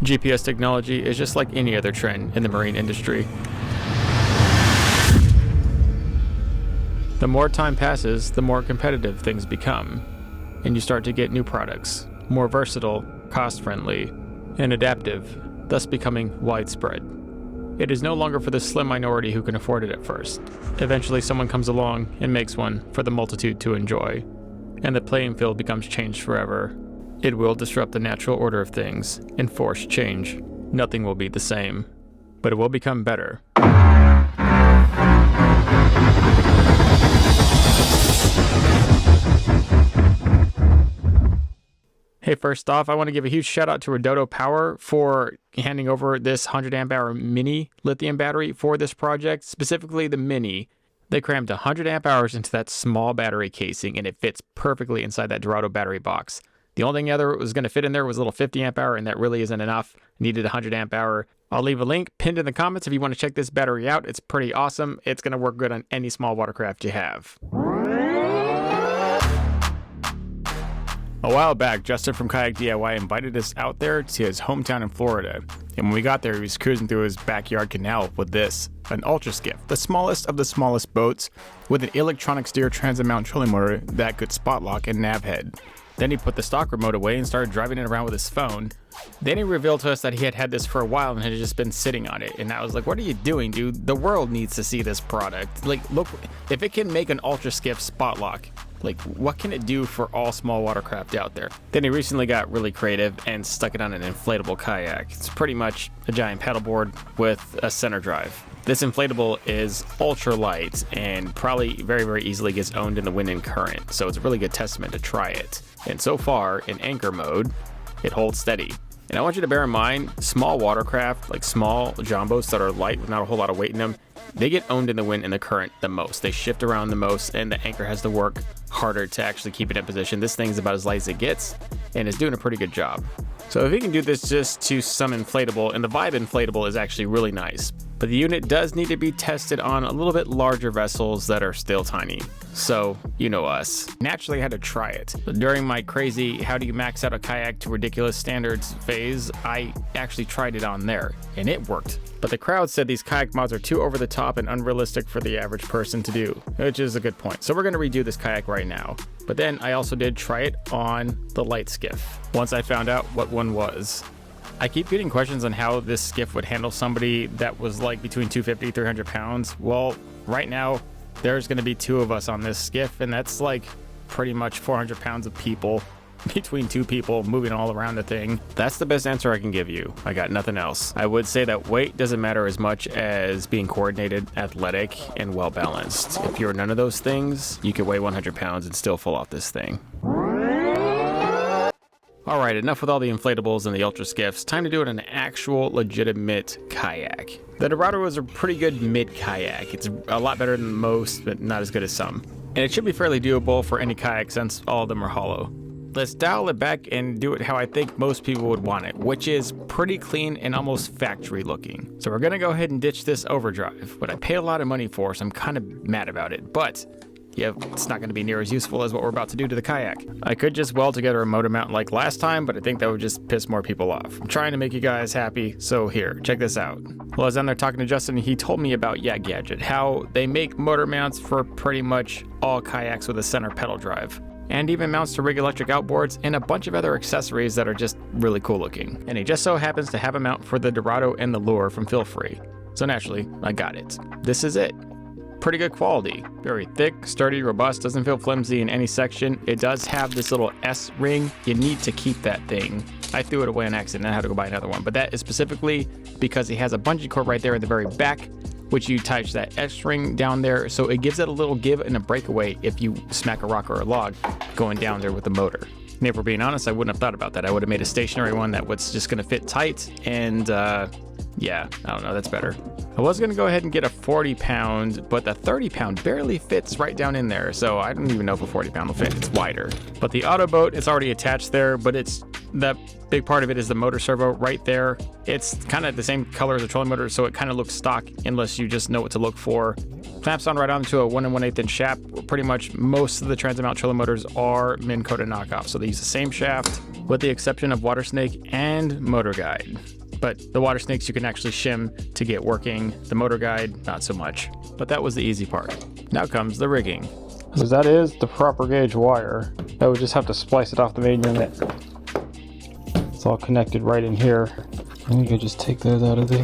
GPS technology is just like any other trend in the marine industry. The more time passes, the more competitive things become, and you start to get new products, more versatile, cost-friendly, and adaptive, thus becoming widespread. It is no longer for the slim minority who can afford it at first. Eventually someone comes along and makes one for the multitude to enjoy, and the playing field becomes changed forever. It will disrupt the natural order of things and force change. Nothing will be the same, but it will become better. Hey, first off, I want to give a huge shout out to Autoboat Power for handing over this 100 amp hour mini lithium battery for this project, specifically the mini. They crammed 100 amp hours into that small battery casing, and it fits perfectly inside that Dorado battery box. The only thing other was going to fit in there was a little 50 amp hour, and that really isn't enough. Needed 100 amp hour. I'll leave a link pinned in the comments if you want to check this battery out. It's pretty awesome. It's going to work good on any small watercraft you have. A while back, Justin from Kayak DIY invited us out there to his hometown in Florida. And when we got there, he was cruising through his backyard canal with this, an Ultra Skiff, the smallest of the smallest boats, with an electronic steer transit mount trolling motor that could spot lock and nav head. Then he put the stock remote away and started driving it around with his phone. Then he revealed to us that he had had this for a while and had just been sitting on it. And I was like, what are you doing, dude? The world needs to see this product. Like, look, if it can make an Ultra Skiff spot lock, like, what can it do for all small watercraft out there? Then he recently got really creative and stuck it on an inflatable kayak. It's pretty much a giant paddleboard with a center drive. This inflatable is ultra light and probably very, very easily gets owned in the wind and current. So it's a really good testament to try it. And so far, in anchor mode, it holds steady. And I want you to bear in mind, small watercraft, like small john boats that are light with not a whole lot of weight in them, they get owned in the wind and the current the most. They shift around the most, and the anchor has to work harder to actually keep it in position. This thing's about as light as it gets, and is doing a pretty good job. So if you can do this just to some inflatable, and the Vibe inflatable is actually really nice, but the unit does need to be tested on a little bit larger vessels that are still tiny. So, you know us. Naturally, I had to try it. During my crazy how do you max out a kayak to ridiculous standards phase, I actually tried it on there, and it worked. But the crowd said these kayak mods are too over the top and unrealistic for the average person to do, which is a good point. So we're going to redo this kayak right now. But then I also did try it on the light skiff, once I found out what one was. I keep getting questions on how this skiff would handle somebody that was like between 250 300 pounds. Well, right now there's going to be two of us on this skiff, and that's like pretty much 400 pounds of people between two people moving all around the thing. That's the best answer I can give you. I got nothing else. I would say that weight doesn't matter as much as being coordinated, athletic, and well balanced. If you're none of those things, you could weigh 100 pounds and still fall off this thing. Alright, enough with all the inflatables and the ultra skiffs. Time to do it in an actual legitimate kayak. The Dorado is a pretty good mid kayak. It's a lot better than most, but not as good as some. And it should be fairly doable for any kayak since all of them are hollow. Let's dial it back and do it how I think most people would want it, which is pretty clean and almost factory looking. So we're gonna go ahead and ditch this overdrive, what I pay a lot of money for, so I'm kind of mad about it. But yeah, it's not going to be near as useful as what we're about to do to the kayak. I could just weld together a motor mount like last time, but I think that would just piss more people off. I'm trying to make you guys happy, so here, check this out. Well, I was on there talking to Justin, he told me about Yak Gadget, how they make motor mounts for pretty much all kayaks with a center pedal drive, and even mounts to rig electric outboards and a bunch of other accessories that are just really cool looking. And he just so happens to have a mount for the Dorado and the Lure from Feel Free. So naturally, I got it. This is it. Pretty good quality. Very thick, sturdy, robust, doesn't feel flimsy in any section. It does have this little S ring. You need to keep that thing. I threw it away on accident. I had to go buy another one. But that is specifically because it has a bungee cord right there at the very back, which you attach that S ring down there. So it gives it a little give and a breakaway if you smack a rock or a log going down there with the motor. And if we're being honest, I wouldn't have thought about that. I would have made a stationary one that was just going to fit tight. And yeah, I don't know, that's better. I was going to go ahead and get a 40 pound, but the 30 pound barely fits right down in there. So I don't even know if a 40 pound will fit. It's wider. But the Autoboat is already attached there, but it's the big part of it is the motor servo right there. It's kind of the same color as the trolling motor, so it kind of looks stock unless you just know what to look for. Clamps on right onto a 1 1/8 inch shaft. Pretty much most of the transit mount trolling motors are Minn Kota knockoffs, so they use the same shaft. with the exception of water snake and motor guide. But the water snakes you can actually shim to get working, the motor guide not so much. But that was the easy part. Now comes the rigging. Because that is the proper gauge wire. I would just have to splice it off the main unit. It's all connected right in here. And you could just take those out of there.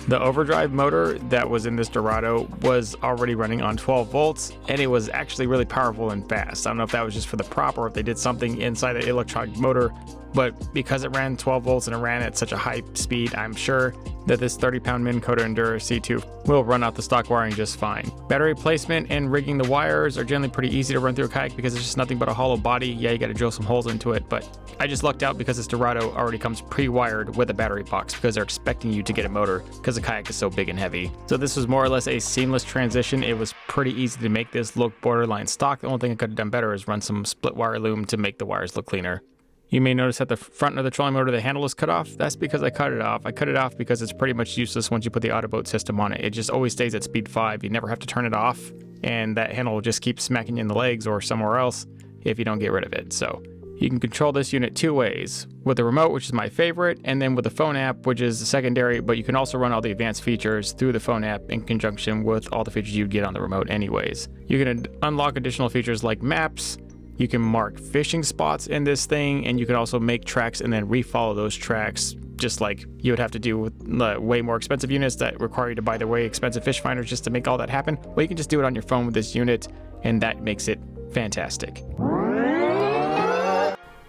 The overdrive motor that was in this Dorado was already running on 12 volts, and it was actually really powerful and fast. I don't know if that was just for the prop or if they did something inside the electronic motor, but because it ran 12 volts and it ran at such a high speed, I'm sure that this 30-pound Minn Kota Endura C2 will run out the stock wiring just fine. Battery placement and rigging the wires are generally pretty easy to run through a kayak because it's just nothing but a hollow body. Yeah, you gotta drill some holes into it, but I just lucked out because this Dorado already comes pre-wired with a battery box because they're expecting you to get a motor because the kayak is so big and heavy. So this was more or less a seamless transition. It was pretty easy to make this look borderline stock. The only thing I could have done better is run some split wire loom to make the wires look cleaner. You may notice at the front of the trolling motor, the handle is cut off. That's because I cut it off. I cut it off because it's pretty much useless once you put the Autoboat system on it. It just always stays at speed 5. You never have to turn it off, and that handle will just keep smacking you in the legs or somewhere else if you don't get rid of it. So you can control this unit two ways, with the remote, which is my favorite, and then with the phone app, which is the secondary, but you can also run all the advanced features through the phone app in conjunction with all the features you'd get on the remote anyways. You can unlock additional features like maps. You can mark fishing spots in this thing, and you can also make tracks and then refollow those tracks, just like you would have to do with way more expensive units that require you to buy the way expensive fish finders just to make all that happen. Well, you can just do it on your phone with this unit, and that makes it fantastic.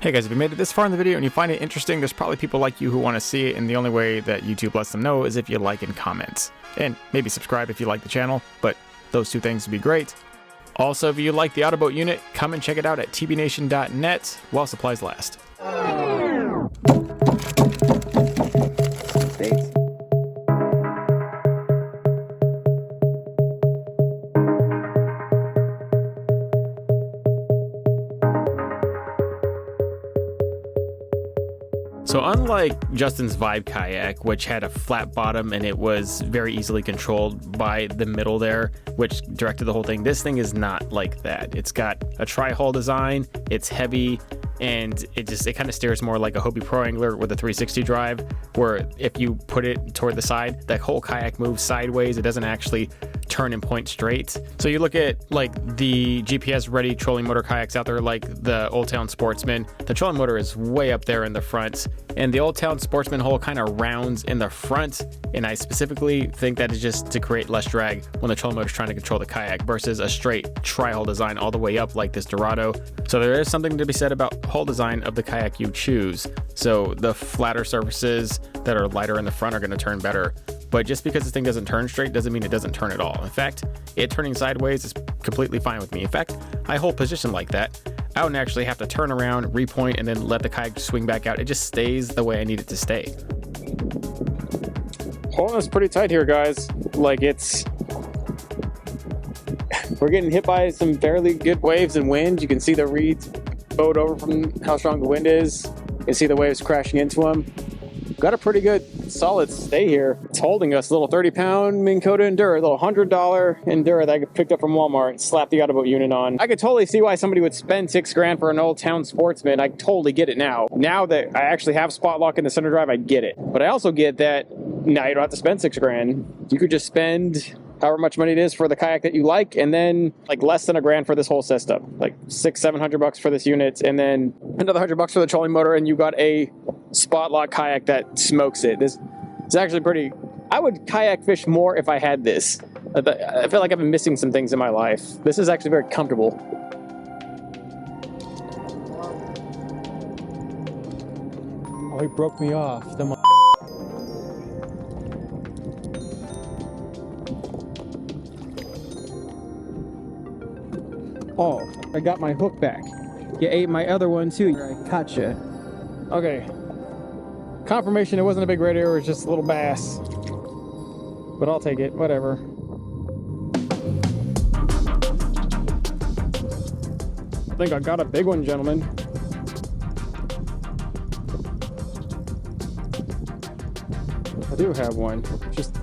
Hey guys, if you made it this far in the video and you find it interesting, there's probably people like you who want to see it, and the only way that YouTube lets them know is if you like and comment. And maybe subscribe if you like the channel, but those two things would be great. Also, if you like the Autoboat unit, come and check it out at tbnation.net while supplies last. So unlike Justin's Vibe kayak, which had a flat bottom and it was very easily controlled by the middle there, which directed the whole thing, this thing is not like that. It's got a tri-hull design, it's heavy, and it kind of steers more like a Hobie Pro Angler with a 360 drive, where if you put it toward the side, that whole kayak moves sideways. It doesn't actually turn and point straight. So you look at like the GPS ready trolling motor kayaks out there, like the Old Town Sportsman. The trolling motor is way up there in the front, and the Old Town Sportsman hull kind of rounds in the front, and I specifically think that is just to create less drag when the trolling motor is trying to control the kayak versus a straight tri-hull design all the way up like this Dorado. So there is something to be said about hull design of the kayak you choose. So the flatter surfaces that are lighter in the front are going to turn better. But just because this thing doesn't turn straight doesn't mean it doesn't turn at all. In fact, it turning sideways is completely fine with me. In fact, I hold position like that. I don't actually have to turn around, repoint, and then let the kayak swing back out. It just stays the way I need it to stay. Holding us pretty tight here, guys. Like we're getting hit by some fairly good waves and wind. You can see the reeds bowed over from how strong the wind is. You can see the waves crashing into them. Got a pretty good solid stay here. It's holding us. A little 30-pound Minn Kota Endura, a little $100 Endura that I picked up from Walmart, slapped the Autoboat unit on. I could totally see why somebody would spend $6 grand for an Old Town Sportsman. I totally get it now. Now that I actually have spot lock in the center drive, I get it. But I also get that now you don't have to spend $6 grand. You could just spend however much money it is for the kayak that you like, and then like less than $1 grand for this whole system, like $600-700 for this unit, and then another $100 for the trolling motor, and you got a spot lock kayak that smokes it. This is actually pretty. I would kayak fish more if I had this. I feel like I've been missing some things in my life. This is actually very comfortable. Oh, he broke me off. Oh, I got my hook back. You ate my other one too. I caught you. Okay. Confirmation it wasn't a big red ear, it was just a little bass. But I'll take it, whatever. I think I got a big one, gentlemen. I do have one. Just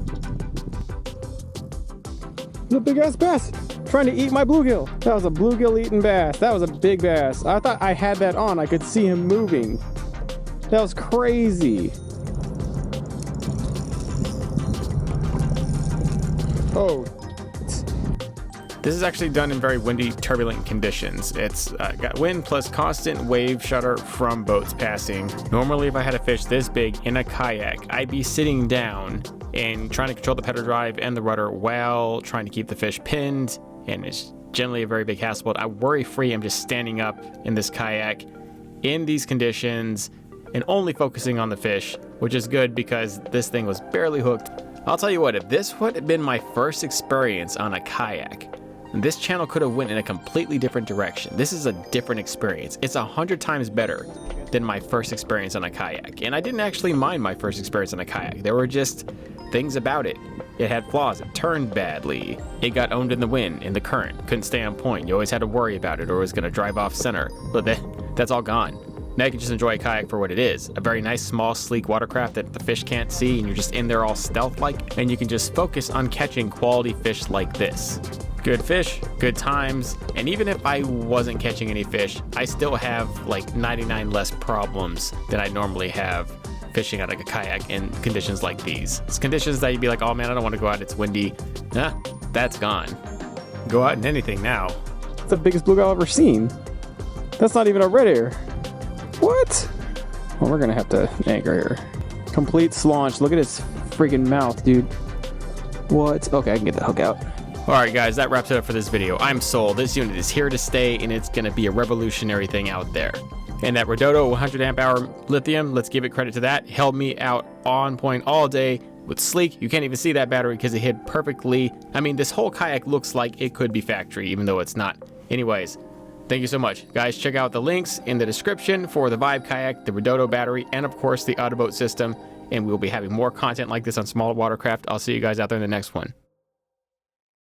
a big ass bass. trying to eat my bluegill. That was a bluegill eating bass. That was a big bass. I thought I had that on. I could see him moving. That was crazy. Oh. This is actually done in very windy, turbulent conditions. It's got wind plus constant wave shudder from boats passing. Normally, if I had a fish this big in a kayak, I'd be sitting down and trying to control the pedal drive and the rudder while trying to keep the fish pinned, and it's generally a very big hassle. But I'm worry-free. I'm just standing up in this kayak in these conditions and only focusing on the fish, which is good because this thing was barely hooked. I'll tell you what, if this would have been my first experience on a kayak, this channel could have went in a completely different direction. This is a different experience. It's 100 times better than my first experience on a kayak. And I didn't actually mind my first experience on a kayak. There were just things about it. It had flaws. It turned badly. It got owned in the wind, in the current. Couldn't stay on point. You always had to worry about it or it was going to drive off center. But that's all gone. Now you can just enjoy a kayak for what it is. A very nice, small, sleek watercraft that the fish can't see, and you're just in there all stealth-like, and you can just focus on catching quality fish like this. Good fish, good times, and even if I wasn't catching any fish, I still have like 99 less problems than I normally have fishing out of a kayak in conditions like these. It's conditions that you'd be like, oh man, I don't want to go out, it's windy. Nah, that's gone. Go out in anything now. It's the biggest bluegill I've ever seen. That's not even a red ear. What? Well, we're gonna have to anchor here. Complete slaunch. Look at its freaking mouth, dude. What? Okay, I can get the hook out. Alright guys, that wraps it up for this video. I'm sold. This unit is here to stay, and it's going to be a revolutionary thing out there. And that Redodo 100 amp hour lithium, let's give it credit to that, held me out on point all day with sleek. You can't even see that battery because it hid perfectly. I mean, this whole kayak looks like it could be factory, even though it's not. Anyways, thank you so much. Guys, check out the links in the description for the Vibe kayak, the Redodo battery, and of course the Autoboat system. And we'll be having more content like this on smaller watercraft. I'll see you guys out there in the next one.